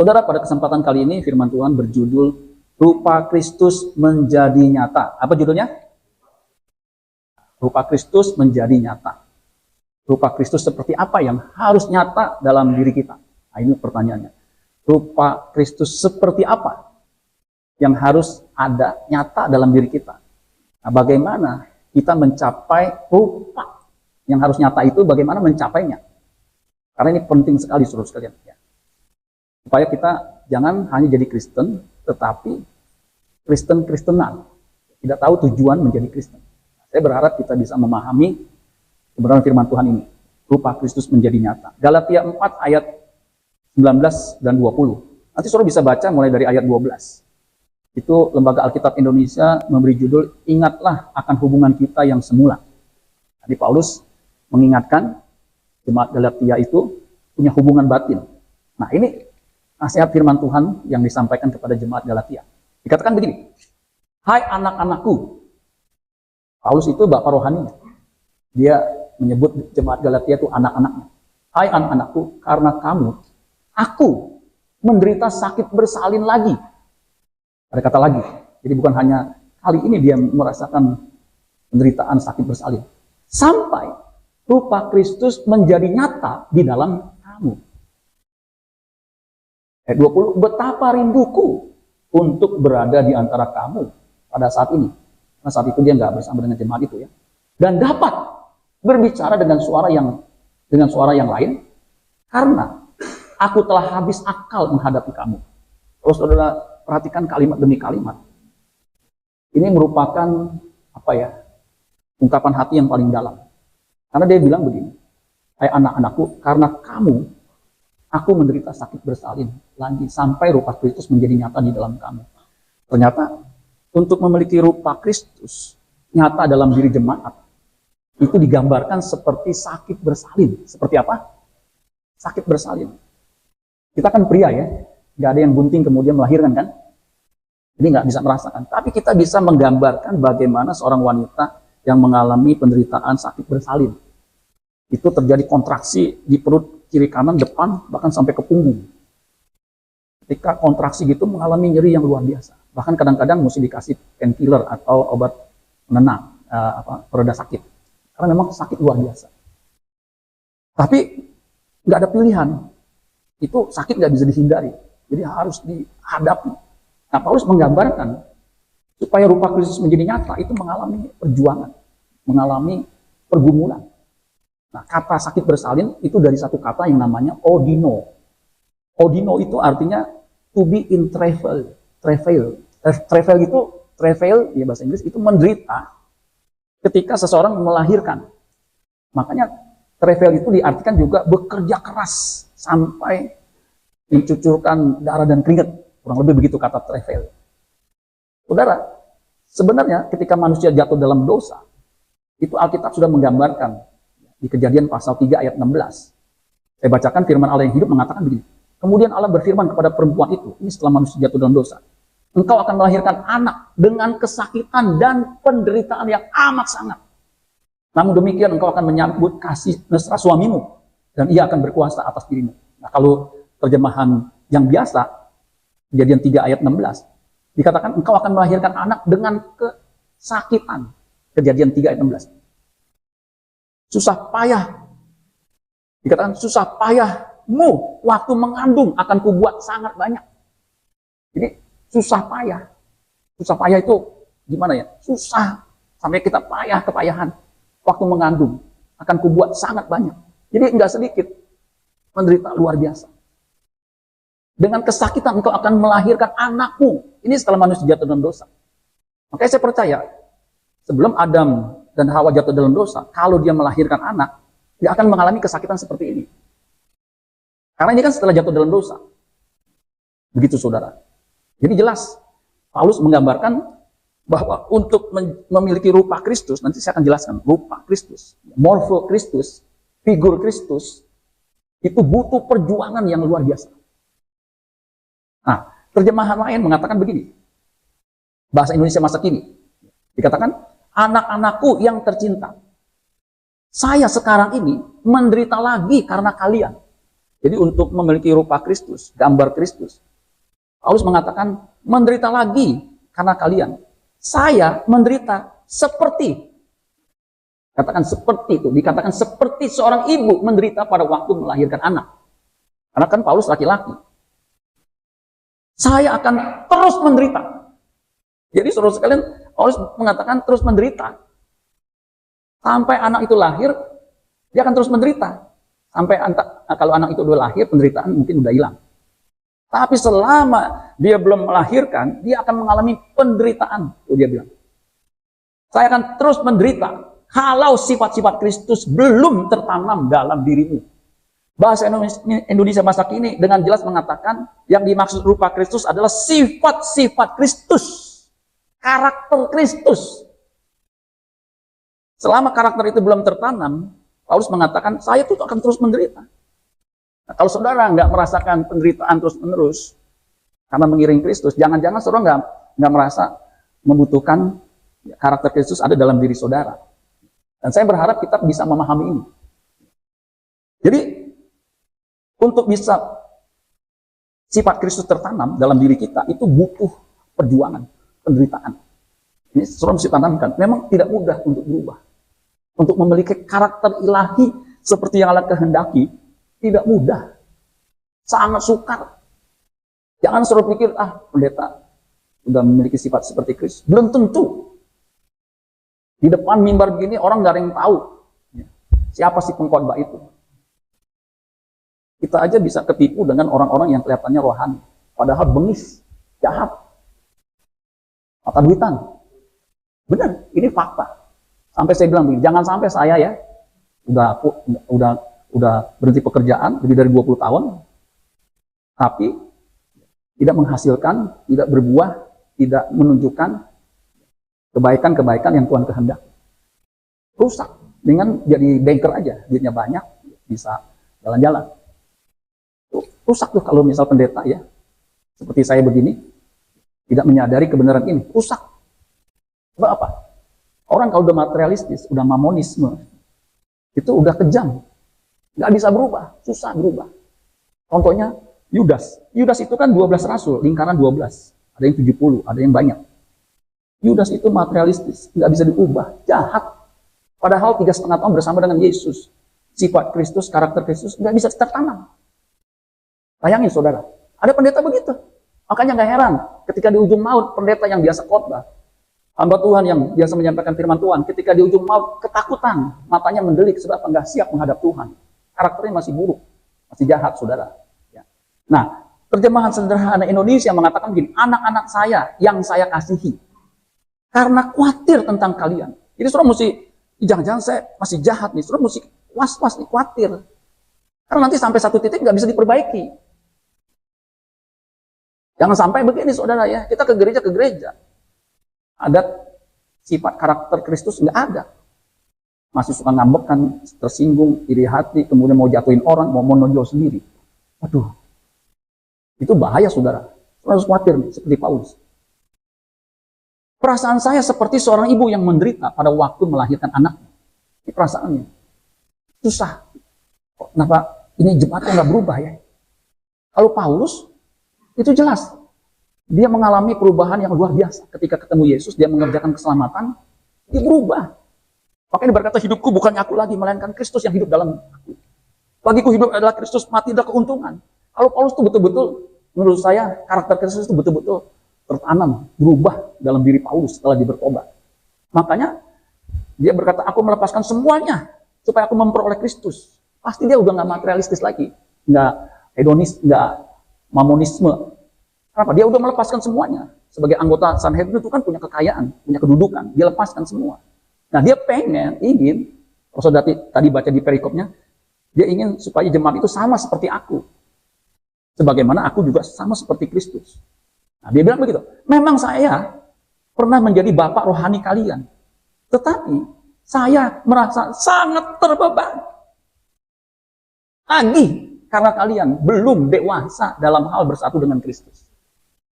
Saudara, pada kesempatan kali ini firman Tuhan berjudul Rupa Kristus menjadi nyata. Apa judulnya? Rupa Kristus menjadi nyata. Rupa Kristus seperti apa yang harus nyata dalam diri kita? Nah, ini pertanyaannya. Rupa Kristus seperti apa yang harus ada nyata dalam diri kita? Nah, bagaimana kita mencapai rupa yang harus nyata itu, bagaimana mencapainya? Karena ini penting sekali, saudara sekalian. Ya. Supaya kita jangan hanya jadi Kristen, tetapi Kristen-Kristenan. Tidak tahu tujuan menjadi Kristen. Saya berharap kita bisa memahami kebenaran firman Tuhan ini. Rupa Kristus menjadi nyata. Galatia 4 ayat 19 dan 20. Nanti saudara bisa baca mulai dari ayat 12. Itu Lembaga Alkitab Indonesia memberi judul, Ingatlah akan hubungan kita yang semula. Jadi Paulus mengingatkan jemaat Galatia itu punya hubungan batin. Nah, ini nasihat firman Tuhan yang disampaikan kepada jemaat Galatia. Dikatakan begini, hai anak-anakku. Paulus itu bapak rohaninya. Dia menyebut jemaat Galatia itu anak-anaknya. Hai anak-anakku, karena kamu, aku menderita sakit bersalin lagi. Ada kata lagi. Jadi bukan hanya kali ini dia merasakan penderitaan sakit bersalin. Sampai rupa Kristus menjadi nyata di dalam kamu. Ayat 20, betapa rinduku untuk berada di antara kamu pada saat ini. Nah, saat itu dia nggak bersama dengan jemaat itu ya. Dan dapat berbicara dengan suara yang lain, karena aku telah habis akal menghadapi kamu. Terus saudara perhatikan kalimat demi kalimat. Ini merupakan ungkapan hati yang paling dalam. Karena dia bilang begini, hai anak-anakku, karena kamu, aku menderita sakit bersalin lagi sampai rupa Kristus menjadi nyata di dalam kamu. Ternyata untuk memiliki rupa Kristus nyata dalam diri jemaat, itu digambarkan seperti sakit bersalin. Seperti apa? Sakit bersalin. Kita kan pria ya, nggak ada yang bunting kemudian melahirkan kan? Jadi nggak bisa merasakan. Tapi kita bisa menggambarkan bagaimana seorang wanita yang mengalami penderitaan sakit bersalin. Itu terjadi kontraksi di perut kiri kanan, depan, bahkan sampai ke punggung. Ketika kontraksi gitu mengalami nyeri yang luar biasa. Bahkan kadang-kadang mesti dikasih painkiller atau obat penenang, pereda sakit. Karena memang sakit luar biasa. Tapi nggak ada pilihan. Itu sakit nggak bisa dihindari. Jadi harus dihadapi. Nah, Paulus menggambarkan supaya rupa Kristus menjadi nyata itu mengalami perjuangan, mengalami pergumulan. Nah, kata sakit bersalin itu dari satu kata yang namanya odino. Odino itu artinya to be in travail. Travail ya bahasa Inggris itu menderita ketika seseorang melahirkan. Makanya travail itu diartikan juga bekerja keras sampai mencucurkan darah dan keringat. Kurang lebih begitu kata travail. Saudara, sebenarnya ketika manusia jatuh dalam dosa, itu Alkitab sudah menggambarkan di Kejadian pasal 3 ayat 16. Saya bacakan firman Allah yang hidup mengatakan begini. Kemudian Allah berfirman kepada perempuan itu, ini setelah manusia jatuh dalam dosa, engkau akan melahirkan anak dengan kesakitan dan penderitaan yang amat sangat. Namun demikian engkau akan menyambut kasih mesra suamimu, dan ia akan berkuasa atas dirimu. Nah, kalau terjemahan yang biasa, Kejadian 3 ayat 16, dikatakan engkau akan melahirkan anak dengan kesakitan. Kejadian 3 ayat 16. Susah payah. Dikatakan susah payahmu waktu mengandung akan kubuat sangat banyak. Jadi susah payah. Susah payah itu gimana ya? Susah. Sampai kita payah, kepayahan. Waktu mengandung akan kubuat sangat banyak. Jadi enggak sedikit. Menderita luar biasa. Dengan kesakitan engkau akan melahirkan anakmu. Ini setelah manusia jatuh dalam dosa. Makanya saya percaya, sebelum Adam dan Hawa jatuh dalam dosa, kalau dia melahirkan anak, dia akan mengalami kesakitan seperti ini. Karena ini kan setelah jatuh dalam dosa. Begitu saudara. Jadi jelas, Paulus menggambarkan bahwa untuk memiliki rupa Kristus, nanti saya akan jelaskan, rupa Kristus, morfo Kristus, figur Kristus, itu butuh perjuangan yang luar biasa. Nah, terjemahan lain mengatakan begini. Bahasa Indonesia masa kini. Dikatakan, anak-anakku yang tercinta. Saya sekarang ini menderita lagi karena kalian. Jadi untuk memiliki rupa Kristus, gambar Kristus, Paulus mengatakan menderita lagi karena kalian. Saya menderita seperti, katakan seperti itu, dikatakan seperti seorang ibu menderita pada waktu melahirkan anak. Karena kan Paulus laki-laki. Saya akan terus menderita. Jadi saudara sekalian, Paulus mengatakan terus menderita. Sampai anak itu lahir, dia akan terus menderita. Sampai kalau anak itu udah lahir, penderitaan mungkin udah hilang. Tapi selama dia belum melahirkan, dia akan mengalami penderitaan. Itu dia bilang. Saya akan terus menderita kalau sifat-sifat Kristus belum tertanam dalam dirimu. Bahasa Indonesia masa kini dengan jelas mengatakan yang dimaksud rupa Kristus adalah sifat-sifat Kristus. Karakter Kristus. Selama karakter itu belum tertanam, Paulus mengatakan, saya tuh akan terus menderita. Nah, kalau saudara nggak merasakan penderitaan terus-menerus, karena mengiring Kristus, jangan-jangan saudara nggak merasa membutuhkan karakter Kristus ada dalam diri saudara. Dan saya berharap kita bisa memahami ini. Jadi, untuk bisa sifat Kristus tertanam dalam diri kita, itu butuh perjuangan, penderitaan. Ini saudara mesti tanamkan. Memang tidak mudah untuk berubah. Untuk memiliki karakter ilahi seperti yang Allah kehendaki, tidak mudah. Sangat sukar. Jangan saudara pikir, pendeta sudah memiliki sifat seperti Kristus. Belum tentu. Di depan mimbar begini orang nggak ada yang tahu. Siapa sih pengkhotbah itu? Kita aja bisa ketipu dengan orang-orang yang kelihatannya rohani. Padahal bengis, jahat, mata duitan. Benar, ini fakta. Sampai saya bilang begini, jangan sampai saya ya udah berhenti pekerjaan lebih dari 20 tahun, tapi tidak menghasilkan, tidak berbuah, tidak menunjukkan kebaikan-kebaikan yang Tuhan kehendaki. Rusak dengan jadi banker aja, duitnya banyak, bisa jalan-jalan. Rusak tuh kalau misal pendeta ya, seperti saya begini, tidak menyadari kebenaran ini, rusak. Sebab apa? Orang kalau udah materialistis, udah mamonisme, itu udah kejam. Nggak bisa berubah, susah berubah. Contohnya, Yudas. Yudas itu kan 12 rasul, lingkaran 12. Ada yang 70, ada yang banyak. Yudas itu materialistis, nggak bisa diubah, jahat. Padahal 3,5 tahun bersama dengan Yesus. Sifat Kristus, karakter Kristus, nggak bisa tertanam. Bayangin saudara, ada pendeta begitu. Makanya nggak heran, ketika di ujung maut, pendeta yang biasa khotbah, hamba Tuhan yang biasa menyampaikan firman Tuhan, ketika di ujung maut ketakutan, matanya mendelik sebab nggak siap menghadap Tuhan. Karakternya masih buruk, masih jahat, saudara. Ya. Nah, terjemahan sederhana Indonesia mengatakan begini, anak-anak saya yang saya kasihi, karena khawatir tentang kalian. Jadi saudara mesti, jangan-jangan saya masih jahat nih, saudara mesti was-was nih, khawatir. Karena nanti sampai satu titik nggak bisa diperbaiki. Jangan sampai begini saudara ya, kita ke gereja, ada sifat karakter Kristus nggak ada. Masih suka ngambekkan, tersinggung, iri hati, kemudian mau jatuhin orang, mau menonjol sendiri. Aduh, itu bahaya saudara. Saudara harus khawatir nih, seperti Paulus. Perasaan saya seperti seorang ibu yang menderita pada waktu melahirkan anaknya. Ini perasaannya. Susah. Kenapa ini jemaatnya nggak berubah ya? Kalau Paulus, itu jelas. Dia mengalami perubahan yang luar biasa. Ketika ketemu Yesus, dia mengerjakan keselamatan, dia berubah. Makanya berkata, hidupku bukannya aku lagi, melainkan Kristus yang hidup dalam aku. Bagiku hidup adalah Kristus, mati adalah keuntungan. Kalau Paulus itu betul-betul, menurut saya, karakter Kristus itu betul-betul tertanam, berubah dalam diri Paulus setelah dia bertobat. Makanya, dia berkata, aku melepaskan semuanya, supaya aku memperoleh Kristus. Pasti dia udah nggak materialistis lagi. Nggak hedonis, nggak mamonisme. Kenapa? Dia udah melepaskan semuanya. Sebagai anggota Sanhedrin itu kan punya kekayaan, punya kedudukan. Dia lepaskan semua. Nah dia ingin, kalau saudara tadi baca di perikopnya, dia ingin supaya jemaat itu sama seperti aku. Sebagaimana aku juga sama seperti Kristus. Nah dia bilang begitu, memang saya pernah menjadi bapak rohani kalian. Tetapi saya merasa sangat terbebani. Lagi, karena kalian belum dewasa dalam hal bersatu dengan Kristus.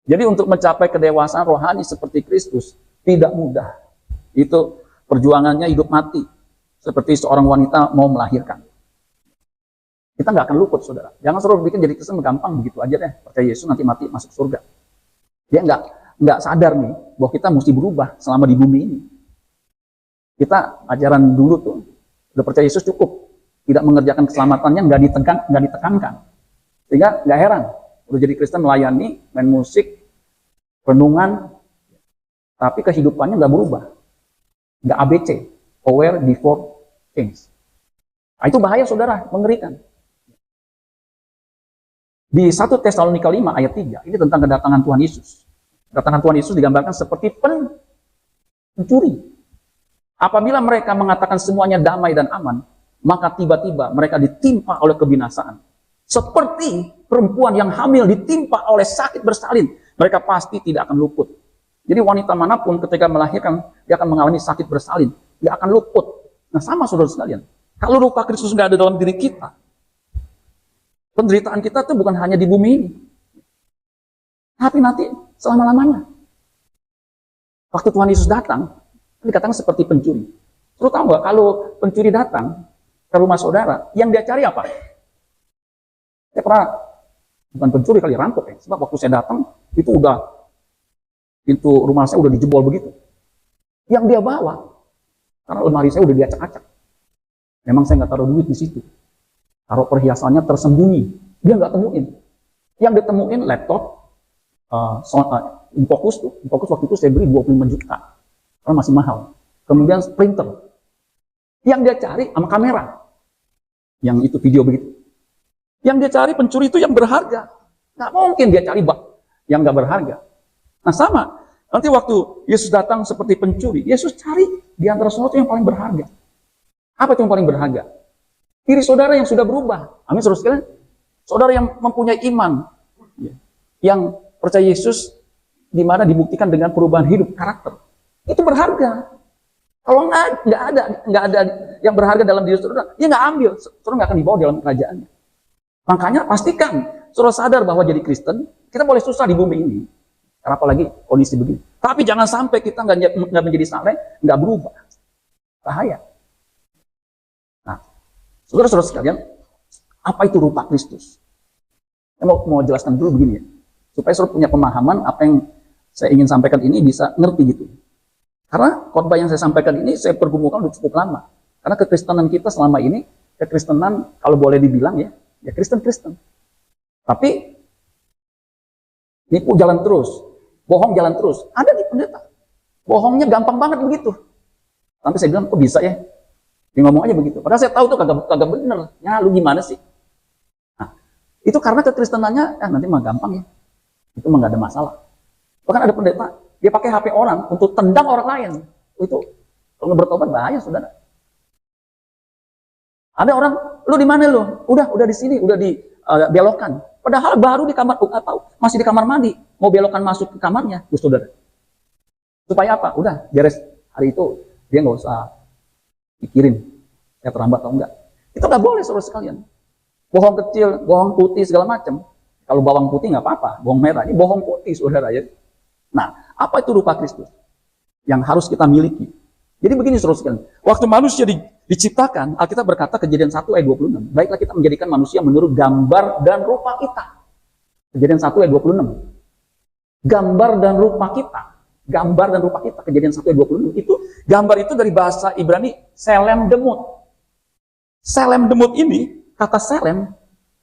Jadi untuk mencapai kedewasaan rohani seperti Kristus tidak mudah. Itu perjuangannya hidup mati. Seperti seorang wanita mau melahirkan. Kita nggak akan luput, saudara. Jangan suruh bikin jadi Kristen gampang begitu aja deh. Percaya Yesus nanti mati masuk surga. Dia nggak sadar nih bahwa kita mesti berubah selama di bumi ini. Kita ajaran dulu tuh udah percaya Yesus cukup, tidak mengerjakan keselamatannya, nggak ditekankan. Sehingga nggak heran, udah jadi Kristen melayani, main musik, renungan, tapi kehidupannya nggak berubah, nggak ABC, aware before change. Nah, itu bahaya, saudara, mengerikan. Di 1 Tesalonika 5 ayat 3, ini tentang kedatangan Tuhan Yesus. Kedatangan Tuhan Yesus digambarkan seperti pencuri. Apabila mereka mengatakan semuanya damai dan aman, maka tiba-tiba mereka ditimpa oleh kebinasaan. Seperti perempuan yang hamil ditimpa oleh sakit bersalin, mereka pasti tidak akan luput. Jadi wanita manapun ketika melahirkan, dia akan mengalami sakit bersalin, dia akan luput. Nah, sama saudara sekalian, kalau rupa Kristus nggak ada dalam diri kita, penderitaan kita itu bukan hanya di bumi ini, tapi nanti selama-lamanya. Waktu Tuhan Yesus datang, dikatakan seperti pencuri. Terus tahu nggak, kalau pencuri datang ke rumah saudara, yang dia cari apa? Saya pernah, bukan pencuri kali, rampok ya. Sebab waktu saya datang, itu udah, pintu rumah saya udah dijebol begitu. Yang dia bawa, karena lemari saya udah diacak-acak. Memang saya nggak taruh duit di situ. Taruh perhiasannya tersembunyi. Dia nggak temuin. Yang ditemuin laptop, Infocus tuh. Infocus waktu itu saya beli 25 juta. Karena masih mahal. Kemudian printer. Yang dia cari sama kamera. Yang itu video begitu. Yang dia cari pencuri itu yang berharga. Nggak mungkin dia cari yang nggak berharga. Nah sama. Nanti waktu Yesus datang seperti pencuri, Yesus cari di antara sesuatu yang paling berharga. Apa itu yang paling berharga? Diri saudara yang sudah berubah. Amin, saudara sekalian. Saudara yang mempunyai iman, yang percaya Yesus, di mana dibuktikan dengan perubahan hidup, karakter. Itu berharga. Kalau nggak ada yang berharga dalam diri saudara, dia nggak ambil. Saudara nggak akan dibawa dalam kerajaannya. Makanya pastikan saudara sadar bahwa jadi Kristen, kita boleh susah di bumi ini. Karena apalagi kondisi begini. Tapi jangan sampai kita nggak menjadi saleh, nggak berubah. Bahaya. Nah, saudara-saudara sekalian, apa itu rupa Kristus? Saya mau jelaskan dulu begini ya. Supaya saudara punya pemahaman apa yang saya ingin sampaikan ini bisa ngerti gitu. Karena khotbah yang saya sampaikan ini saya pergumukan udah cukup lama. Karena kekristenan kita selama ini, kekristenan kalau boleh dibilang ya Kristen-Kristen. Tapi nipu jalan terus, bohong jalan terus. Ada di pendeta. Bohongnya gampang banget begitu. Sampai saya bilang, kok bisa ya? Dia ngomong aja begitu. Padahal saya tahu tuh kagak bener. Ya lu gimana sih? Nah, itu karena kekristenannya, nanti mah gampang ya. Itu mah gak ada masalah. Bahkan ada pendeta, dia pakai HP orang untuk tendang orang lain. Itu kalau nggak bertobat bahaya, saudara. Ada orang, lu di mana lu? Udah di sini, udah dibelokkan. Padahal baru di kamar, atau masih di kamar mandi, mau belokan masuk ke kamarnya, saudara. Supaya apa? Udah beres hari itu, dia nggak usah pikirin, saya terlambat atau enggak. Itu nggak boleh, saudara sekalian. Bohong kecil, bohong putih segala macam. Kalau bawang putih nggak apa-apa, bawang merah ini bohong putih, saudara ya. Nah, apa itu rupa Kristus yang harus kita miliki? Jadi begini, saudara sekalian. Waktu manusia diciptakan, Alkitab berkata Kejadian 1 ayat 26. Baiklah kita menjadikan manusia menurut gambar dan rupa kita. Kejadian 1 ayat 26. Gambar dan rupa kita. Gambar dan rupa kita. Kejadian 1 ayat 26. Itu gambar itu dari bahasa Ibrani selem demut. Selem demut ini, kata selem,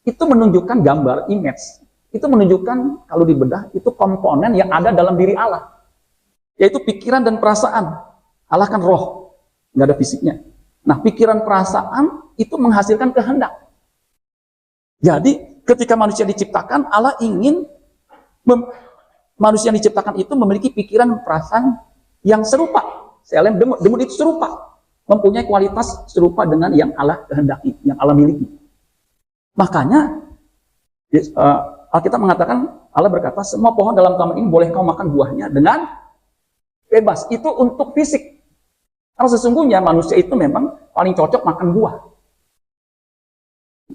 itu menunjukkan gambar, image. Itu menunjukkan, kalau dibedah, itu komponen yang ada dalam diri Allah. Yaitu pikiran dan perasaan. Allah kan roh, nggak ada fisiknya. Nah, pikiran perasaan itu menghasilkan kehendak. Jadi, ketika manusia diciptakan, Allah ingin manusia yang diciptakan itu memiliki pikiran perasaan yang serupa. Selem demut itu serupa, mempunyai kualitas serupa dengan yang Allah kehendaki, yang Allah miliki. Makanya Alkitab mengatakan, Allah berkata, semua pohon dalam taman ini boleh kau makan buahnya dengan bebas. Itu untuk fisik. Karena sesungguhnya manusia itu memang paling cocok makan buah.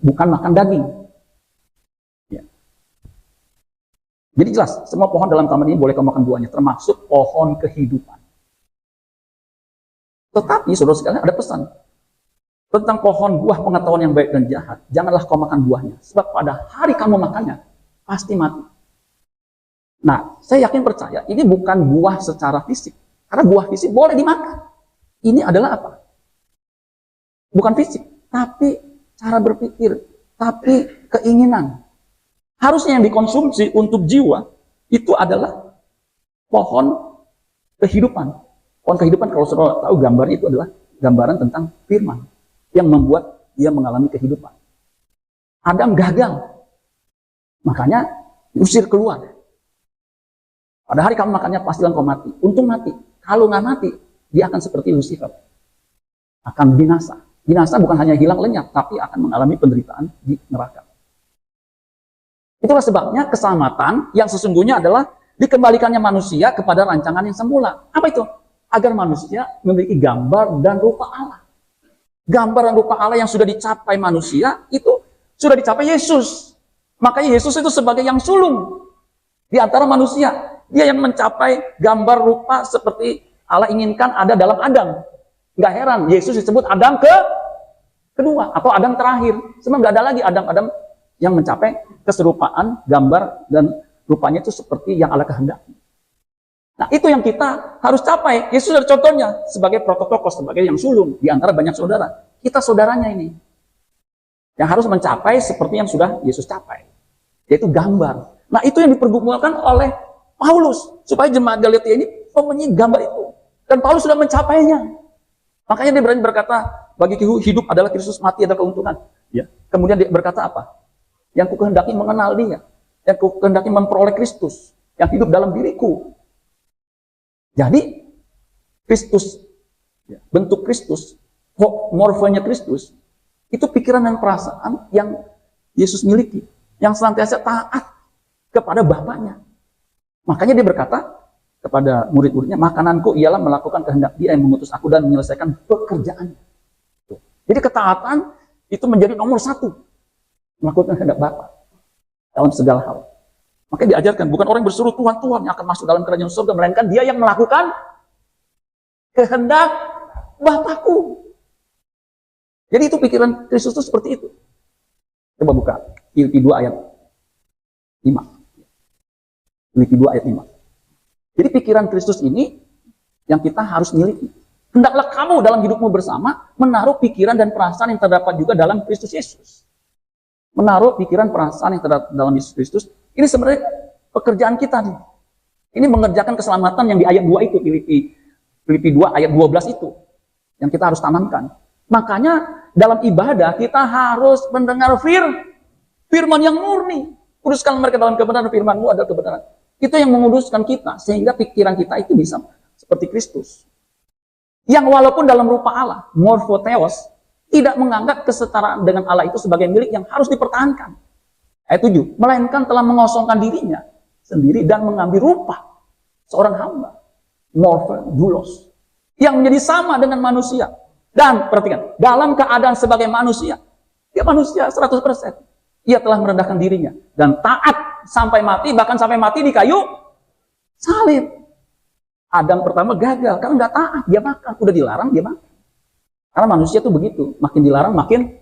Bukan makan daging. Ya. Jadi jelas, semua pohon dalam taman ini boleh kau makan buahnya, termasuk pohon kehidupan. Tetapi, saudara sekalian, ada pesan. tentang pohon buah pengetahuan yang baik dan jahat, janganlah kau makan buahnya, sebab pada hari kamu makannya, pasti mati. Nah, saya yakin percaya, ini bukan buah secara fisik. Karena buah fisik boleh dimakan. Ini adalah apa? Bukan fisik, tapi cara berpikir, tapi keinginan. Harusnya yang dikonsumsi untuk jiwa, itu adalah pohon kehidupan. Pohon kehidupan, kalau saudara tahu gambarnya, itu adalah gambaran tentang firman yang membuat dia mengalami kehidupan. Adam gagal, makanya diusir keluar. Pada hari kamu makannya pasti kau mati. Untung mati. Kalau nggak mati, dia akan seperti Lucifer, akan binasa. Binasa bukan hanya hilang lenyap, tapi akan mengalami penderitaan di neraka. Itulah sebabnya keselamatan yang sesungguhnya adalah dikembalikannya manusia kepada rancangan yang semula. Apa itu? Agar manusia memiliki gambar dan rupa Allah. Gambar dan rupa Allah yang sudah dicapai manusia, itu sudah dicapai Yesus. Makanya Yesus itu sebagai yang sulung di antara manusia. Dia yang mencapai gambar rupa seperti Allah inginkan ada dalam Adam. Nggak heran, Yesus disebut Adam kedua atau Adam terakhir. Sebab nggak ada lagi Adam yang mencapai keserupaan gambar dan rupanya itu seperti yang Allah kehendaki. Nah, itu yang kita harus capai. Yesus ada contohnya sebagai prototokos, sebagai yang sulung di antara banyak saudara. Kita saudaranya ini yang harus mencapai seperti yang sudah Yesus capai, yaitu gambar. Nah, itu yang dipergumulkan oleh Paulus supaya jemaat Galatia ini mempunyai gambar itu, dan Paulus sudah mencapainya. Makanya dia berani berkata, bagi hidup adalah Kristus, mati adalah keuntungan. Ya. Kemudian dia berkata apa? Yang ku kehendaki mengenal Dia, yang ku kehendaki memperoleh Kristus yang hidup dalam diriku. Jadi Kristus, bentuk Kristus, morfonya Kristus, itu pikiran dan perasaan yang Yesus miliki, yang senantiasa taat kepada Bapaknya. Makanya dia berkata kepada murid-muridnya, makananku ialah melakukan kehendak Dia yang mengutus aku dan menyelesaikan pekerjaannya. Jadi ketaatan itu menjadi nomor satu, melakukan kehendak Bapa dalam segala hal. Makanya diajarkan, bukan orang yang berseru Tuhan, Tuhan yang akan masuk dalam kerajaan surga, melainkan dia yang melakukan kehendak Bapakku. Jadi itu pikiran Kristus itu seperti itu. Coba buka Filipi 2 ayat 5. Filipi 2 ayat 5. Jadi pikiran Kristus ini yang kita harus miliki. Hendaklah kamu dalam hidupmu bersama menaruh pikiran dan perasaan yang terdapat juga dalam Kristus Yesus. Menaruh pikiran perasaan yang terdapat dalam Yesus Kristus. Ini sebenarnya pekerjaan kita nih. Ini mengerjakan keselamatan yang di ayat 2 itu, Filipi 2 ayat 12 itu. Yang kita harus tanamkan. Makanya dalam ibadah kita harus mendengar firman yang murni. Kuduskan mereka dalam kebenaran, firman-Mu adalah kebenaran. Itu yang menguduskan kita, sehingga pikiran kita itu bisa seperti Kristus. Yang walaupun dalam rupa Allah, morfotheos, tidak menganggap kesetaraan dengan Allah itu sebagai milik yang harus dipertahankan. Ayat 7, melainkan telah mengosongkan dirinya sendiri dan mengambil rupa seorang hamba, morphe-doulos, yang menjadi sama dengan manusia. Dan perhatikan, dalam keadaan sebagai manusia, dia manusia 100%. Ia telah merendahkan dirinya dan taat sampai mati, bahkan sampai mati di kayu salib. Adam pertama gagal karena nggak taat, dia makan, udah dilarang dia makan. Karena manusia tuh begitu, makin dilarang makin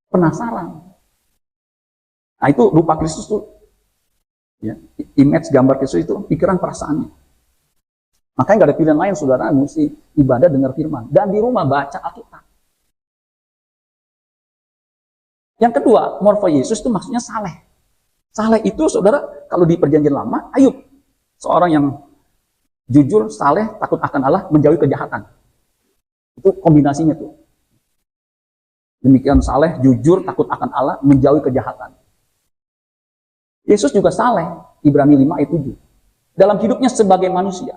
penasaran. Nah, itu rupa Kristus tuh, ya, image gambar Kristus itu pikiran perasaannya. Makanya nggak ada pilihan lain, saudara, mesti ibadah dengar firman dan di rumah baca Alkitab. Yang kedua, morfo Yesus itu maksudnya saleh. Saleh itu, saudara, kalau di Perjanjian Lama, Ayub, seorang yang jujur, saleh, takut akan Allah, menjauhi kejahatan. Itu kombinasinya tuh. Demikian saleh, jujur, takut akan Allah, menjauhi kejahatan. Yesus juga saleh, Ibrani 5 ayat 7. Dalam hidupnya sebagai manusia.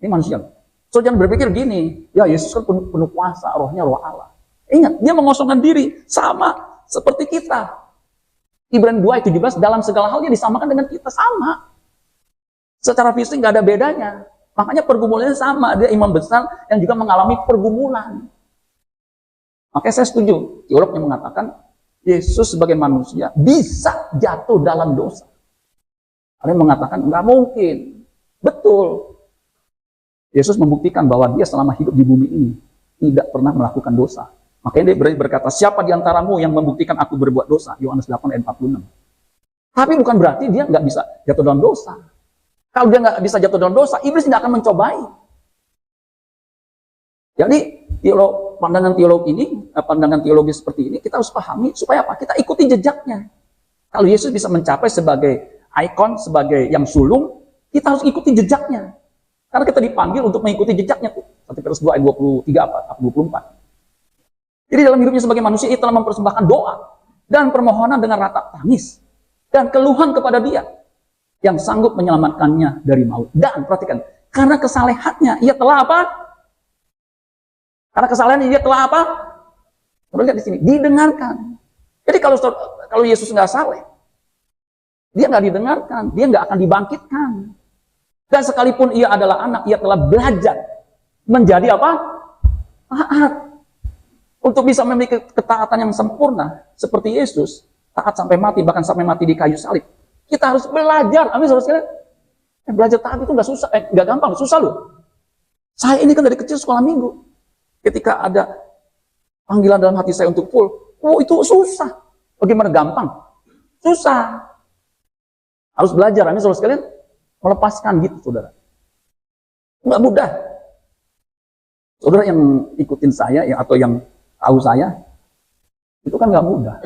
Ini manusia. So jangan berpikir gini, ya Yesus kan penuh kuasa, rohnya roh Allah. Ingat, dia mengosongkan diri, sama seperti kita. Ibrani 2 ayat 17, dalam segala hal dia disamakan dengan kita, sama. Secara fisik nggak ada bedanya. Makanya pergumulannya sama, dia imam besar yang juga mengalami pergumulan. Makanya saya setuju, teolog yang mengatakan, Yesus sebagai manusia bisa jatuh dalam dosa. Ada yang mengatakan, nggak mungkin. Betul. Yesus membuktikan bahwa dia selama hidup di bumi ini tidak pernah melakukan dosa. Makanya dia berkata, siapa di antaramu yang membuktikan aku berbuat dosa? Yohanes 8 ayat 46. Tapi bukan berarti dia nggak bisa jatuh dalam dosa. Kalau dia nggak bisa jatuh dalam dosa, iblis tidak akan mencobai. Jadi pandangan teologi seperti ini kita harus pahami supaya apa? Kita ikuti jejaknya. Kalau Yesus bisa mencapai sebagai ikon, sebagai yang sulung, kita harus ikuti jejaknya. Karena kita dipanggil untuk mengikuti jejaknya tuh. 1 Petrus 2 ayat 23 24. Jadi dalam hidupnya sebagai manusia, ia telah mempersembahkan doa dan permohonan dengan ratap tangis dan keluhan kepada Dia yang sanggup menyelamatkannya dari maut. Dan perhatikan, karena kesalehannya ia telah apa? Karena kesalahannya dia telah apa? Saudara lihat di sini, didengarkan. Jadi kalau Yesus nggak saleh, dia nggak didengarkan, dia nggak akan dibangkitkan. Dan sekalipun ia adalah anak, ia telah belajar menjadi apa? Taat. Untuk bisa memiliki ketaatan yang sempurna seperti Yesus, taat sampai mati, bahkan sampai mati di kayu salib. Kita harus belajar. Amin, saudara sekalian. Belajar taat itu nggak susah, nggak gampang, susah loh. Saya ini kan dari kecil sekolah minggu. Ketika ada panggilan dalam hati saya untuk full, itu susah. Bagaimana gampang? Susah. Harus belajar, amin saudara sekalian, melepaskan gitu, saudara. Nggak mudah. Saudara yang ikutin saya, atau yang tahu saya, itu kan nggak mudah.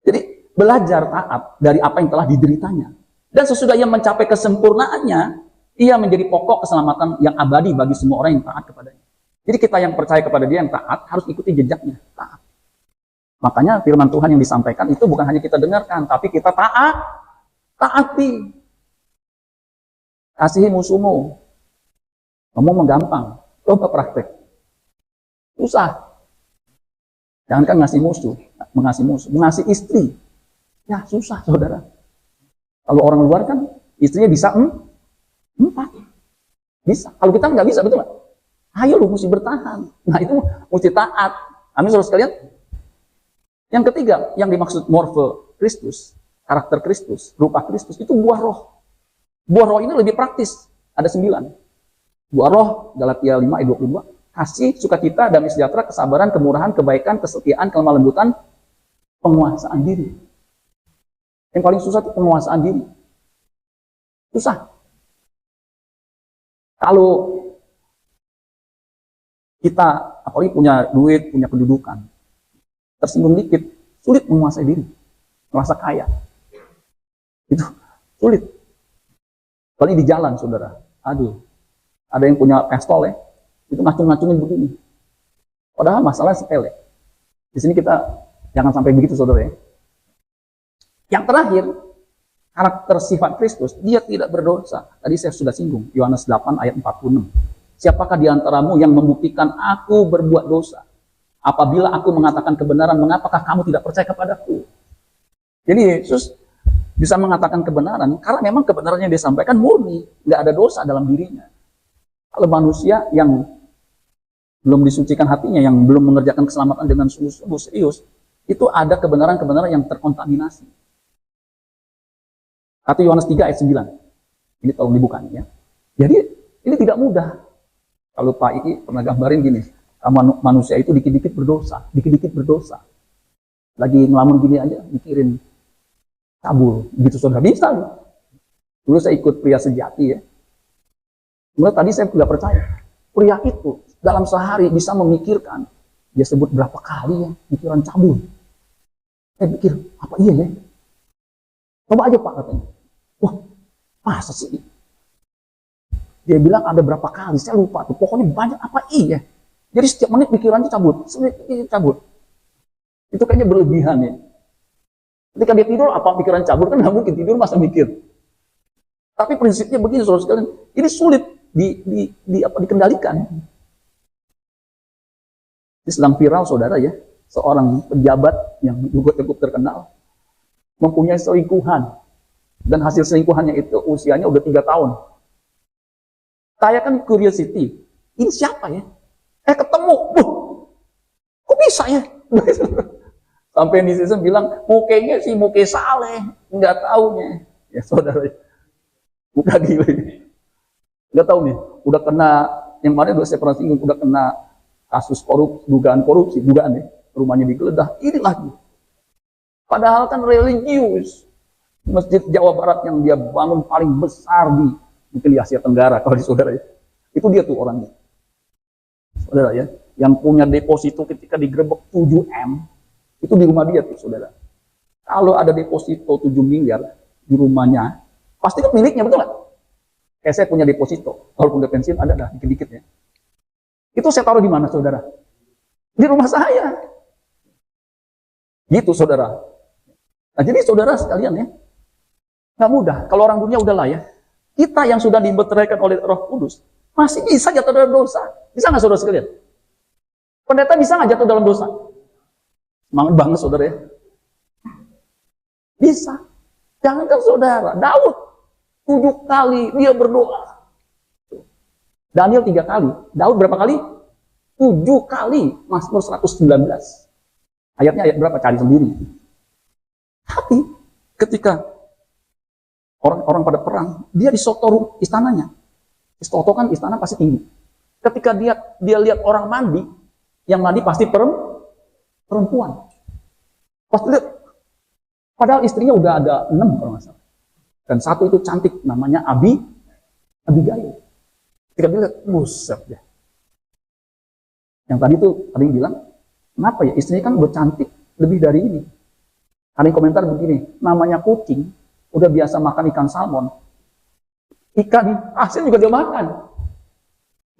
Jadi belajar taat dari apa yang telah dideritanya. Dan sesudah ia mencapai kesempurnaannya, ia menjadi pokok keselamatan yang abadi bagi semua orang yang taat kepadanya. Jadi kita yang percaya kepada dia, yang taat, harus ikuti jejaknya, taat. Makanya firman Tuhan yang disampaikan itu bukan hanya kita dengarkan, tapi kita taati. Kasihi musuhmu. Ngomong menggampang, coba praktek. Susah. Jangankan mengasihi musuh, mengasihi istri. Ya susah, saudara. Kalau orang luar kan, istrinya bisa 4. Bisa. Kalau kita nggak bisa, betul nggak? Ayo lu mesti bertahan. Nah itu mesti taat. Amin saudara sekalian. Yang ketiga, yang dimaksud morphe Kristus, karakter Kristus, rupa Kristus, itu buah roh. Buah roh ini lebih praktis. Ada 9. Buah roh, Galatia 5 ayat 22. Kasih, sukacita, damai sejahtera, kesabaran, kemurahan, kebaikan, kesetiaan, kelemah lembutan, penguasaan diri. Yang paling susah itu penguasaan diri. Susah. Kalau kita apalagi punya duit, punya kedudukan, tersinggung dikit, sulit menguasai diri, merasa kaya. Itu sulit. Paling di jalan, saudara. Aduh, ada yang punya pistol ya, itu ngacung-ngacungin begini. Padahal masalah sepele. Di sini kita jangan sampai begitu, saudara ya. Yang terakhir, karakter sifat Kristus, dia tidak berdosa. Tadi saya sudah singgung, Yohanes 8 ayat 46. Siapakah di antaramu yang membuktikan aku berbuat dosa? Apabila aku mengatakan kebenaran, mengapakah kamu tidak percaya kepadaku? Jadi Yesus bisa mengatakan kebenaran, karena memang kebenaran yang dia sampaikan murni, nggak ada dosa dalam dirinya. Kalau manusia yang belum disucikan hatinya, yang belum mengerjakan keselamatan dengan sungguh-sungguh serius, itu ada kebenaran-kebenaran yang terkontaminasi. Atau Yohanes 3 ayat 9. Ini tolong dibuka ya. Jadi ini tidak mudah. Kalau Pak Iki pernah gambarin gini, manusia itu dikit-dikit berdosa. Lagi ngelamun gini aja, mikirin cabul, gitu saudara. Bisa loh. Dulu saya ikut pria sejati ya. Mulai tadi saya tidak percaya. Pria itu dalam sehari bisa memikirkan, dia sebut berapa kali ya, pikiran cabul. Saya pikir, apa iya ya? Coba aja Pak katanya. Wah, masa sih? Dia bilang ada berapa kali, saya lupa tuh. Pokoknya banyak, apa iya? Jadi setiap menit pikirannya cabut, cabut. Itu kayaknya berlebihan ya. Ketika dia tidur, apa pikiran cabut? Kan nggak mungkin tidur masa mikir. Tapi prinsipnya begini, saudara sekalian. Ini sulit dikendalikan. Ini sedang viral, saudara ya. Seorang pejabat yang juga cukup terkenal mempunyai selingkuhan. Dan hasil selingkuhannya itu usianya udah 3 tahun. Saya kan curiosity. Ini siapa ya? Ketemu. Kok bisa ya? Sampai netizen bilang, mukanya sih muka saleh. Nggak taunya. Ya saudara. Muka gila. Nggak tahu nih. Udah kena, yang mana udah saya pernah singgung, udah kena kasus dugaan korupsi, dugaan ya, rumahnya digeledah, ini lagi. Padahal kan religius. Masjid Jawa Barat yang dia bangun paling besar di mungkin di Asia Tenggara kalau di saudara ya. Itu dia tuh orangnya. Saudara ya, yang punya deposito ketika digerebek 7M, itu di rumah dia tuh saudara. Kalau ada deposito 7 miliar di rumahnya, pasti itu miliknya, betul nggak? Kayak saya punya deposito, walaupun udah pensiun ada dah dikit-dikit ya. Itu saya taruh di mana saudara? Di rumah saya. Gitu saudara. Nah jadi saudara sekalian ya, nggak mudah. Kalau orang dunia udah lah ya. Kita yang sudah dimeteraikan oleh Roh Kudus, masih bisa jatuh dalam dosa. Bisa nggak saudara sekalian? Pendeta bisa nggak jatuh dalam dosa? Semangat banget saudara ya. Bisa. Jangankan saudara, Daud 7 kali dia berdoa. Daniel 3 kali. Daud berapa kali? 7 kali. Mazmur 119. Ayatnya ayat berapa? Cari sendiri. Tapi ketika orang-orang pada perang, dia disoto istananya. Disoto kan istana pasti tinggi. Ketika dia lihat orang mandi, yang mandi pasti perempuan. Pasti lihat, padahal istrinya udah ada 6 kalau nggak salah. Dan satu itu cantik, namanya Abigail. Ketika dia lihat, buset ya. Yang tadi tuh ada yang bilang, kenapa ya istrinya kan udah cantik lebih dari ini. Ada yang komentar begini, namanya kucing, udah biasa makan ikan salmon, ikan asin juga dia makan.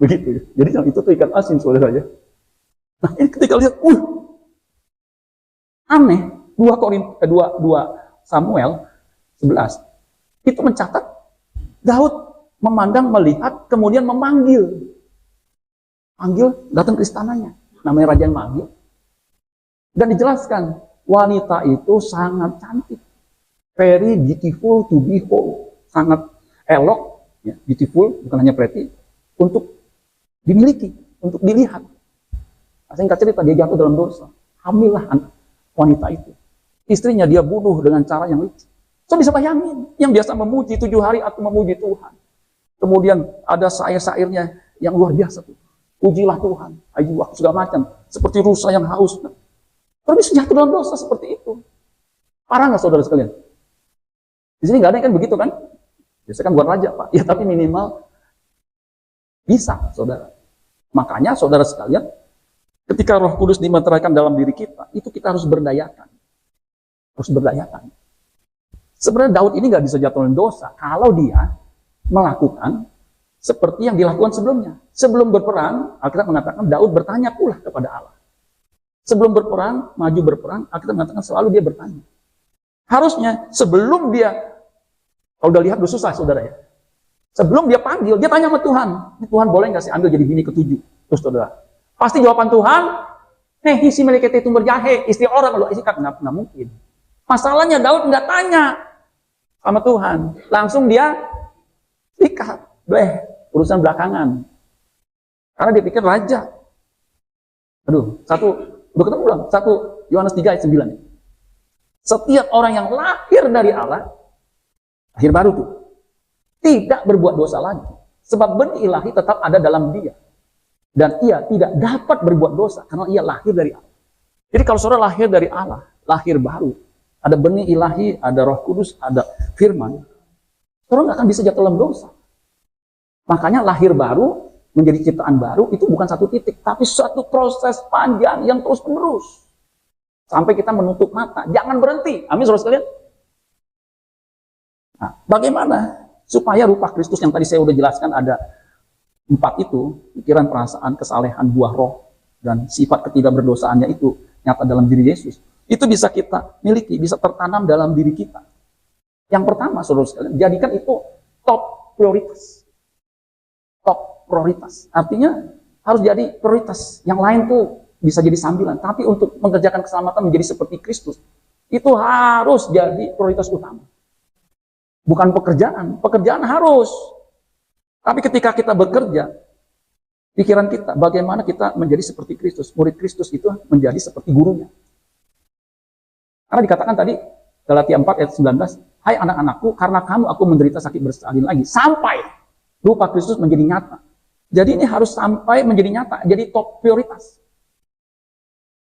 Begitu. Jadi itu tuh ikan asin saudara ya. Nah ini ketika lihat, aneh. 2 Samuel 11 itu mencatat Daud memandang, melihat, kemudian memanggil. Panggil, datang ke istananya. Namanya raja yang manggil. Dan dijelaskan, wanita itu sangat cantik. Very beautiful to behold. Sangat elok, ya, beautiful, bukan hanya pretty, untuk dimiliki, untuk dilihat. Nah, singkat cerita, dia jatuh dalam dosa. Hamillah wanita itu. Istrinya dia bunuh dengan cara yang licik. So bisa bayangin, yang biasa memuji 7 hari aku memuji Tuhan. Kemudian ada syair-syairnya yang luar biasa tuh. Pujilah Tuhan, ayu aku segala macam. Seperti rusa yang haus. Terus bisa jatuh dalam dosa seperti itu. Parah nggak saudara sekalian? Di sini nggak ada yang kan begitu kan? Biasanya kan bukan raja Pak. Ya tapi minimal bisa saudara. Makanya saudara sekalian, ketika Roh Kudus dimeteraikan dalam diri kita, itu kita harus berdayakan. Harus berdayakan. Sebenarnya Daud ini nggak bisa jatuh dalam dosa kalau dia melakukan seperti yang dilakukan sebelumnya. Sebelum berperang, Alkitab mengatakan Daud bertanya pula kepada Allah. Sebelum berperang, maju berperang, Alkitab mengatakan selalu dia bertanya. Harusnya sebelum dia, kalau udah lihat udah susah saudara ya. Sebelum dia panggil, dia tanya sama Tuhan. Tuhan boleh nggak sih ambil jadi bini ke-7? Terus saudara, pasti jawaban Tuhan, si melekete itu berjahe, istri orang, kalau isi nggak mungkin. Masalahnya Daud nggak tanya sama Tuhan, langsung dia ikat, urusan belakangan. Karena dia pikir raja. Aduh, udah ketemu belum? 1 Yohanes 3 ayat 9. Setiap orang yang lahir dari Allah, lahir baru tuh, tidak berbuat dosa lagi. Sebab benih ilahi tetap ada dalam dia. Dan ia tidak dapat berbuat dosa karena ia lahir dari Allah. Jadi kalau saudara lahir dari Allah, lahir baru, ada benih ilahi, ada Roh Kudus, ada firman, saudara nggak akan bisa jatuh dalam dosa. Makanya lahir baru, menjadi ciptaan baru, itu bukan satu titik, tapi suatu proses panjang yang terus menerus. Sampai kita menutup mata, jangan berhenti. Amin saudara sekalian. Nah, bagaimana supaya rupa Kristus yang tadi saya udah jelaskan ada 4 itu, pikiran, perasaan, kesalehan, buah roh, dan sifat ketidakberdosaannya itu nyata dalam diri Yesus. Itu bisa kita miliki, bisa tertanam dalam diri kita. Yang pertama, saudara sekalian, jadikan itu top prioritas. Top prioritas. Artinya harus jadi prioritas. Yang lain tuh bisa jadi sambilan. Tapi untuk mengerjakan keselamatan menjadi seperti Kristus, itu harus jadi prioritas utama. Bukan pekerjaan. Pekerjaan harus. Tapi ketika kita bekerja, pikiran kita, bagaimana kita menjadi seperti Kristus. Murid Kristus itu menjadi seperti gurunya. Karena dikatakan tadi, Galatia 4 ayat 19, hai anak-anakku, karena kamu aku menderita sakit bersalin lagi, sampai rupa Kristus menjadi nyata. Jadi ini harus sampai menjadi nyata, jadi top prioritas.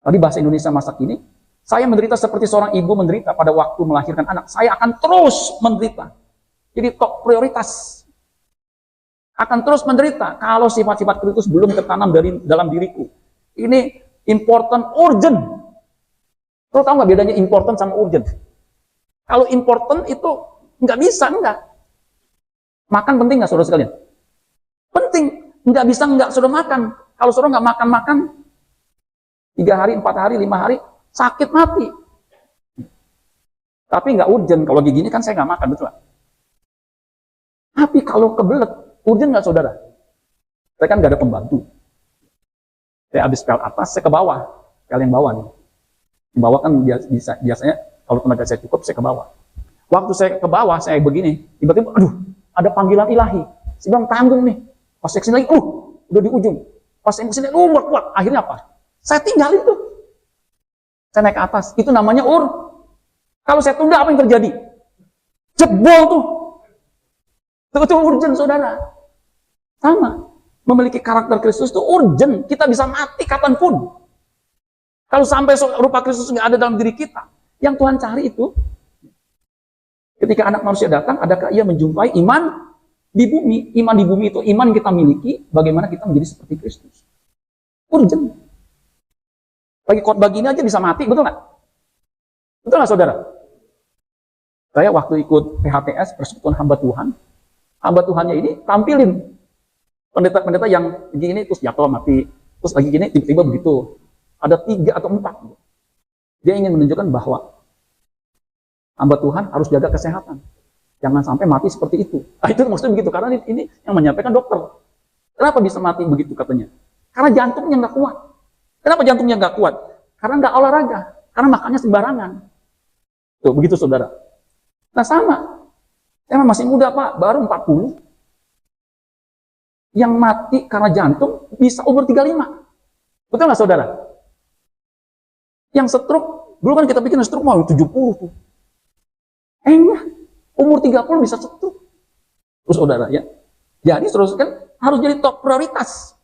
Tadi bahasa Indonesia masa kini, saya menderita seperti seorang ibu menderita pada waktu melahirkan anak. Saya akan terus menderita. Jadi top prioritas. Akan terus menderita kalau sifat-sifat Kristus belum tertanam dalam diriku. Ini important, urgent. Lo tahu nggak bedanya important sama urgent? Kalau important itu nggak bisa, enggak. Makan penting nggak saudara sekalian? Penting. Nggak bisa nggak saudara makan. Kalau saudara nggak makan-makan, 3 hari, 4 hari, 5 hari, sakit mati. Tapi nggak urgent. Kalau gini kan saya nggak makan, betul nggak? Tapi kalau kebelet, urgent nggak saudara? Saya kan nggak ada pembantu. Saya habis pel atas, saya ke bawah. Pel yang bawah nih. Yang bawah kan biasanya kalau tenaga saya cukup, saya ke bawah. Waktu saya ke bawah, saya begini. Tiba-tiba, aduh, ada panggilan ilahi. Saya bilang, tanggung nih. Pas saya kesini lagi, udah di ujung. Pas saya kesini, nggak kuat. Akhirnya apa? Saya tinggalin tuh. Saya naik ke atas. Itu namanya Kalau saya tunda, apa yang terjadi? Jebol tuh. Itu urgent, saudara. Sama. Memiliki karakter Kristus itu urgent. Kita bisa mati kapanpun. Kalau sampai rupa Kristus nggak ada dalam diri kita, yang Tuhan cari itu, ketika anak manusia datang, adakah ia menjumpai iman di bumi? Iman di bumi itu iman yang kita miliki, bagaimana kita menjadi seperti Kristus. Urgent. Bagi ini aja bisa mati, betul nggak? Betul nggak, saudara? Saya waktu ikut PHTS, Persekutuan Hamba Tuhannya ini tampilin pendeta-pendeta yang begini terus jatuh mati, terus lagi gini tiba-tiba begitu. Ada 3 atau 4. Dia ingin menunjukkan bahwa hamba Tuhan harus jaga kesehatan. Jangan sampai mati seperti itu. Nah, itu maksudnya begitu, karena ini yang menyampaikan dokter. Kenapa bisa mati begitu katanya? Karena jantungnya nggak kuat. Kenapa jantungnya nggak kuat? Karena nggak olahraga. Karena makannya sembarangan. Tuh, begitu saudara. Nah sama. Saya masih muda Pak, baru 40. Yang mati karena jantung bisa umur 35. Betul nggak saudara? Yang stroke, dulu kan kita pikir stroke mau 70 tuh. Enggak, umur 30 bisa stroke. Terus saudara ya. Jadi terus kan harus jadi top prioritas.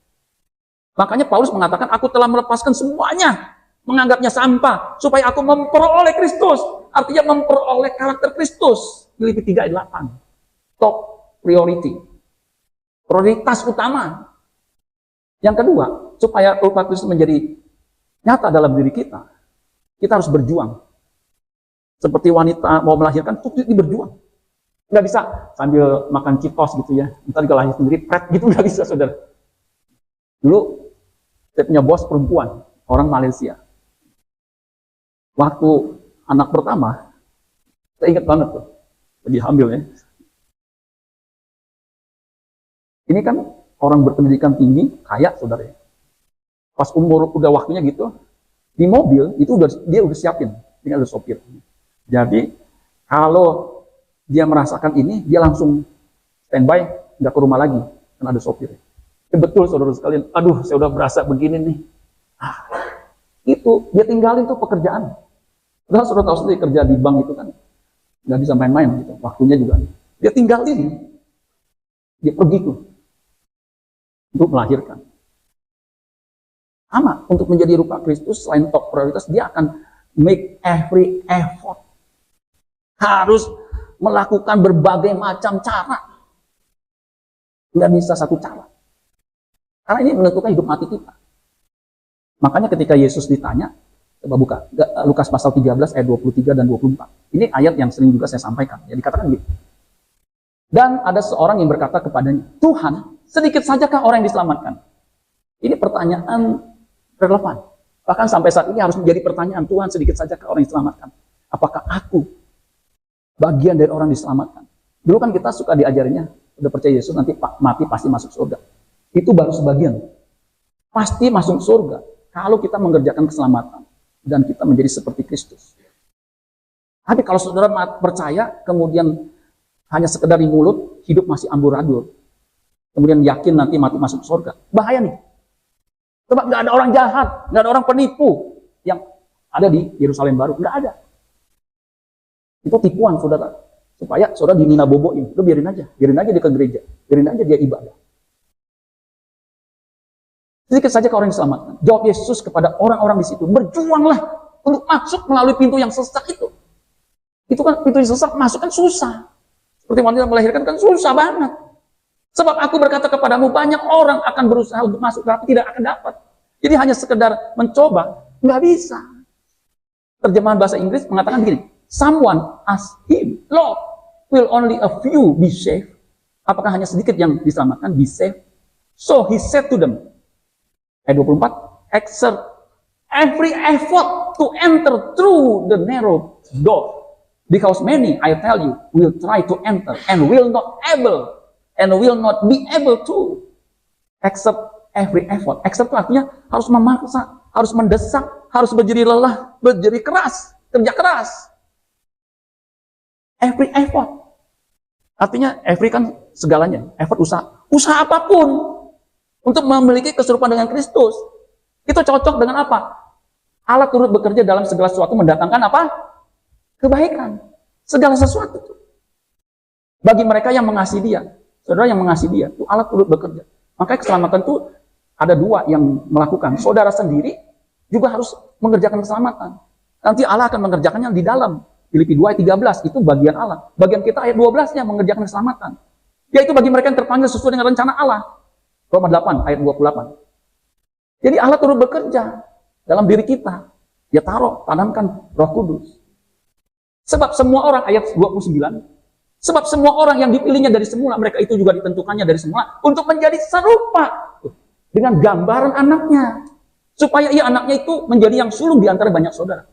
Makanya Paulus mengatakan, aku telah melepaskan semuanya, menganggapnya sampah, supaya aku memperoleh Kristus. Artinya memperoleh karakter Kristus. Filipi 3 ayat 8. Top priority. Prioritas utama. Yang kedua, supaya rupa Kristus menjadi nyata dalam diri kita, kita harus berjuang. Seperti wanita mau melahirkan, tuh berjuang. Nggak bisa sambil makan Cheetos gitu ya. Ntar lahir sendiri, pret gitu, nggak bisa saudara. Dulu, saya punya bos perempuan, orang Malaysia. Waktu anak pertama, saya ingat banget tuh, lagi hamil ya. Ini kan orang berpendidikan tinggi, kaya saudara ya. Pas umur udah waktunya gitu, di mobil itu dia udah siapin, tinggal ada sopir. Jadi kalau dia merasakan ini, dia langsung standby, nggak ke rumah lagi, karena ada sopir. Betul saudara sekalian, aduh saya udah berasa begini nih. Itu dia tinggalin tuh pekerjaan. Udah saudara tahu sendiri kerja di bank itu kan nggak bisa main-main gitu, waktunya juga. Dia tinggalin, dia pergi tuh untuk melahirkan. Sama, untuk menjadi rupa Kristus, selain top prioritas, dia akan make every effort. Harus melakukan berbagai macam cara. Nggak bisa satu cara. Karena ini menentukan hidup mati kita. Makanya ketika Yesus ditanya, coba buka, Lukas pasal 13 ayat 23 dan 24. Ini ayat yang sering juga saya sampaikan. Ya, dikatakan gitu. Dan ada seorang yang berkata kepadanya, Tuhan, sedikit sajakah orang yang diselamatkan? Ini pertanyaan relevan. Bahkan sampai saat ini harus menjadi pertanyaan, Tuhan, sedikit sajakah orang yang diselamatkan? Apakah aku bagian dari orang diselamatkan? Dulu kan kita suka diajarinya, udah percaya Yesus nanti mati pasti masuk surga. Itu baru sebagian. Pasti masuk surga kalau kita mengerjakan keselamatan dan kita menjadi seperti Kristus. Tapi kalau saudara percaya, kemudian hanya sekedar di mulut, hidup masih amburadul, kemudian yakin nanti mati masuk surga, bahaya nih. Coba nggak ada orang jahat, nggak ada orang penipu yang ada di Yerusalem baru, nggak ada. Itu tipuan saudara, supaya saudara dinina boboin. Lu biarin aja dia ke gereja, biarin aja dia ibadah. Sedikit saja orang diselamatkan. Jawab Yesus kepada orang-orang di situ, berjuanglah untuk masuk melalui pintu yang sesak itu. Itu kan pintu yang sesak, masuk kan susah. Seperti wanita melahirkan kan susah banget. Sebab aku berkata kepadamu, banyak orang akan berusaha untuk masuk, tapi tidak akan dapat. Jadi hanya sekedar mencoba, nggak bisa. Terjemahan bahasa Inggris mengatakan begini, someone asked him, Lord, will only a few be saved? Apakah hanya sedikit yang diselamatkan, be saved? So he said to them, ayat 24, exert every effort to enter through the narrow door. Because many, I tell you, will try to enter and will not be able to. Except every effort. Except itu artinya harus memaksa, harus mendesak, harus berjeri lelah, berjeri keras, kerja keras. Every effort. Artinya every kan segalanya. Effort usaha. Usaha apapun untuk memiliki keserupaan dengan Kristus. Itu cocok dengan apa? Allah turut bekerja dalam segala sesuatu mendatangkan apa? Kebaikan. Segala sesuatu. Bagi mereka yang mengasihi dia. Saudara yang mengasihi dia. Itu Allah turut bekerja. Makanya keselamatan itu ada dua yang melakukan. Saudara sendiri juga harus mengerjakan keselamatan. Nanti Allah akan mengerjakannya di dalam. Filipi 2 ayat 13. Itu bagian Allah. Bagian kita ayat 12-nya mengerjakan keselamatan. Yaitu bagi mereka yang terpanggil sesuai dengan rencana Allah. Roma 8 ayat 28. Jadi Allah turut bekerja dalam diri kita. Dia tanamkan Roh Kudus. Sebab semua orang, ayat 29, sebab semua orang yang dipilihnya dari semula, mereka itu juga ditentukannya dari semula, untuk menjadi serupa dengan gambaran anaknya. Supaya anaknya itu menjadi yang sulung di antara banyak saudara.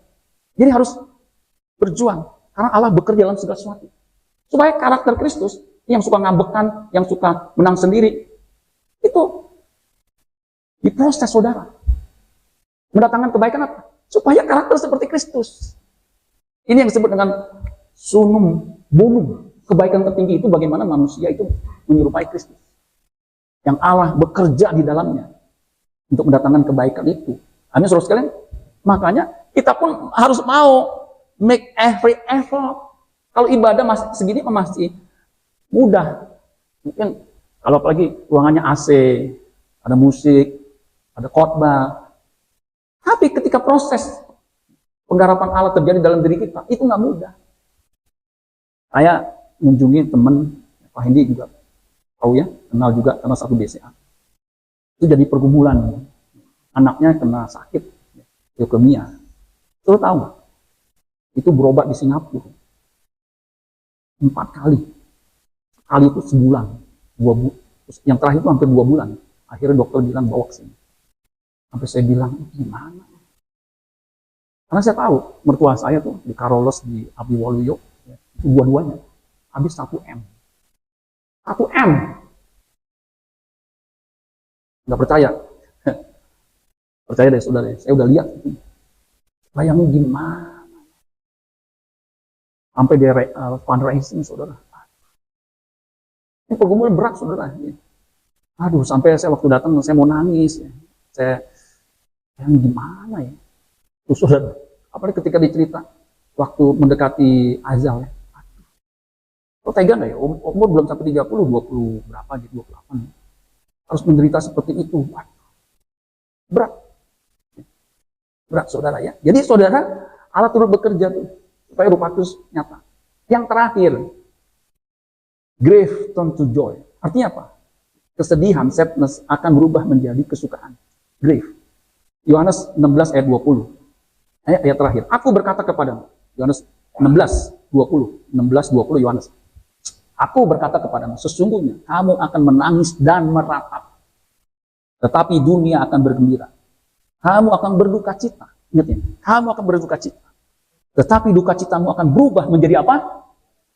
Jadi harus berjuang, karena Allah bekerja dalam segala sesuatu. Supaya karakter Kristus, yang suka ngambekan, yang suka menang sendiri, itu diproses saudara. Mendatangkan kebaikan apa? Supaya karakter seperti Kristus. Ini yang disebut dengan sunum bonum. Kebaikan tertinggi itu bagaimana manusia itu menyerupai Kristus. Yang Allah bekerja di dalamnya untuk mendatangkan kebaikan itu. Amin, saudara sekalian. Makanya kita pun harus mau make every effort. Kalau ibadah masih segini masih mudah. Mungkin kalau apalagi ruangannya AC, ada musik, ada khotbah. Tapi ketika proses penggarapan Allah terjadi dalam diri kita, itu nggak mudah. Saya mengunjungi teman, Pak Hendi juga tahu ya, kenal juga karena satu BCA. Itu jadi pergumulan. Anaknya kena sakit, leukemia. Terus tahu nggak? Itu berobat di Singapura 4 kali. Sekali itu sebulan, 2 bulan. Yang terakhir itu hampir 2 bulan. Akhirnya dokter bilang bawa ke sini. Sampai saya bilang, gimana? Karena saya tahu, mertua saya tuh di Karolos, di Abdi Waluyo, itu dua-duanya habis 1 M. 1 M. Nggak percaya. Percaya deh saudara, saya udah lihat. Bayangin gimana. Sampai di fundraising saudara. Ini pergumulan berat saudara. Aduh, sampai saya waktu datang, saya mau nangis. Saya gimana ya. Terus saudara, apalagi ketika dicerita waktu mendekati azal ya. Kok tega nggak ya? Umur belum sampai 30, 20 berapa gitu, 28. Harus menderita seperti itu. Berat. Berat saudara ya. Jadi saudara, Allah turut bekerja tuh, supaya rupa Kristus nyata. Yang terakhir, grief turn to joy. Artinya apa? Kesedihan, sadness akan berubah menjadi kesukaan. Grief. Yohanes 16 ayat 20. Ayat terakhir. Aku berkata kepadamu. Yohanes 16, 20. 16, 20 Yohanes. Aku berkata kepadamu, sesungguhnya kamu akan menangis dan meratap. Tetapi dunia akan bergembira. Kamu akan berduka cita. Ingat ya, kamu akan berduka cita. Tetapi duka citamu akan berubah menjadi apa?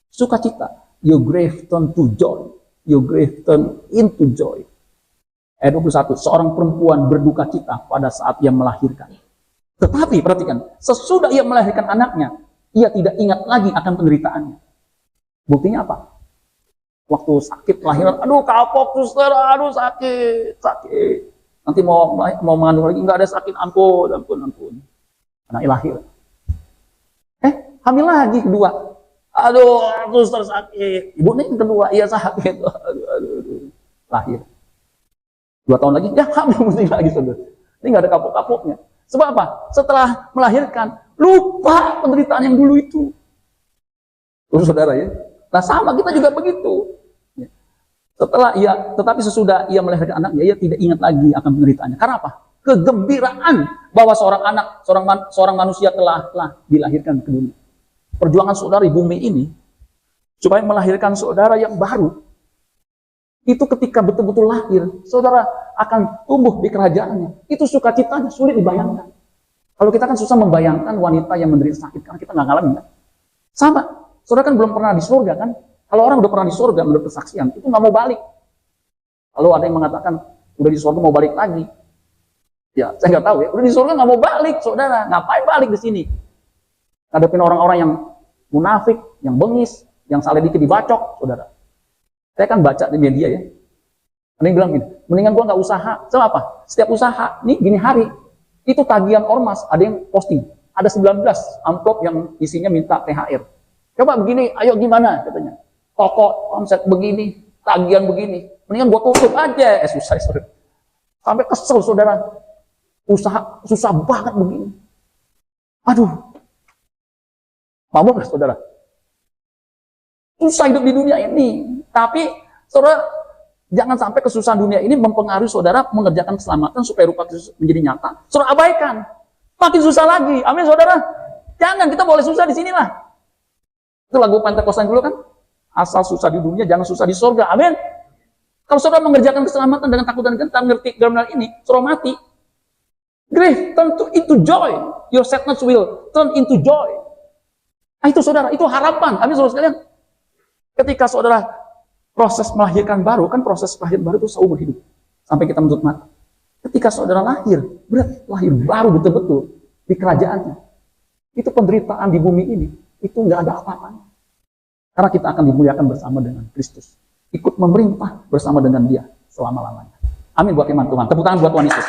Sukacita. Your grief turn to joy. Your grief turn into joy. Ayat 21. Seorang perempuan berduka cita pada saat ia melahirkan. Tetapi perhatikan, sesudah ia melahirkan anaknya, ia tidak ingat lagi akan penderitaannya. Buktinya apa? Waktu sakit lahiran, aduh kapok suster, aduh sakit. Nanti mau mengandung lagi, nggak ada sakit, ampun. Anak lahir. Hamil lagi kedua. Aduh, suster sakit. Ibunya yang kedua, iya sakit. Aduh. Lahir. 2 tahun lagi, ya hamil mesti lagi, saudara. Ini nggak ada kapok-kapoknya. Sebab apa? Setelah melahirkan, lupa penderitaan yang dulu itu. Saudara ya. Nah sama kita juga begitu. Tetapi sesudah ia melahirkan anaknya, ia tidak ingat lagi akan penderitaannya. Karena apa? Kegembiraan bahwa seorang anak, seorang manusia telah dilahirkan ke dunia. Perjuangan saudara di bumi ini, supaya melahirkan saudara yang baru, itu ketika betul-betul lahir, saudara akan tumbuh di kerajaannya. Itu sukacitanya sulit dibayangkan. Kalau kita kan susah membayangkan wanita yang menderita sakit, karena kita nggak ngalamin kan. Sama, saudara kan belum pernah di surga kan. Kalau orang udah pernah di surga menurut kesaksian, itu nggak mau balik. Kalau ada yang mengatakan udah di surga mau balik lagi, ya saya nggak tahu ya. Udah di surga nggak mau balik, saudara. Ngapain balik di sini? Ngadepin orang-orang yang munafik, yang bengis, yang salah dikit dibacok, saudara. Saya kan baca di media ya. Ada yang bilang gini, mendingan gua nggak usaha. Sama apa? Setiap usaha, nih gini hari, itu tagihan ormas, ada yang posting. Ada 19 amplop yang isinya minta THR. Coba begini, ayo gimana katanya. Toko omset begini, tagihan begini. Mendingan gua tutup aja. Susah, saudara. Sampai kesel, saudara. Usaha susah banget begini. Aduh. Mau nggak, saudara? Susah hidup di dunia ini. Tapi, saudara, jangan sampai kesusahan dunia ini mempengaruhi saudara mengerjakan keselamatan supaya rupa Kristus menjadi nyata. Saudara abaikan. Makin susah lagi. Amin, saudara. Jangan, kita boleh susah di sinilah. Itu lagu Pentakosta dulu kan? Asal susah di dunia, jangan susah di surga. Amin. Kalau saudara mengerjakan keselamatan dengan takut dan gentar, ngerti dalam hal ini, saudara mati. Grief, turn into joy. Your sadness will turn into joy. Nah, itu saudara, itu harapan. Amin, saudara sekalian. Ketika saudara proses melahirkan baru, kan proses melahirkan baru itu seumur hidup. Sampai kita menuntut mati. Ketika saudara lahir, berarti lahir baru betul-betul di kerajaannya. Itu penderitaan di bumi ini, itu nggak ada apa-apanya. Karena kita akan dimuliakan bersama dengan Kristus. Ikut memerintah bersama dengan Dia selama-lamanya. Amin buat firman Tuhan. Tepuk tangan buat Tuhan Yesus.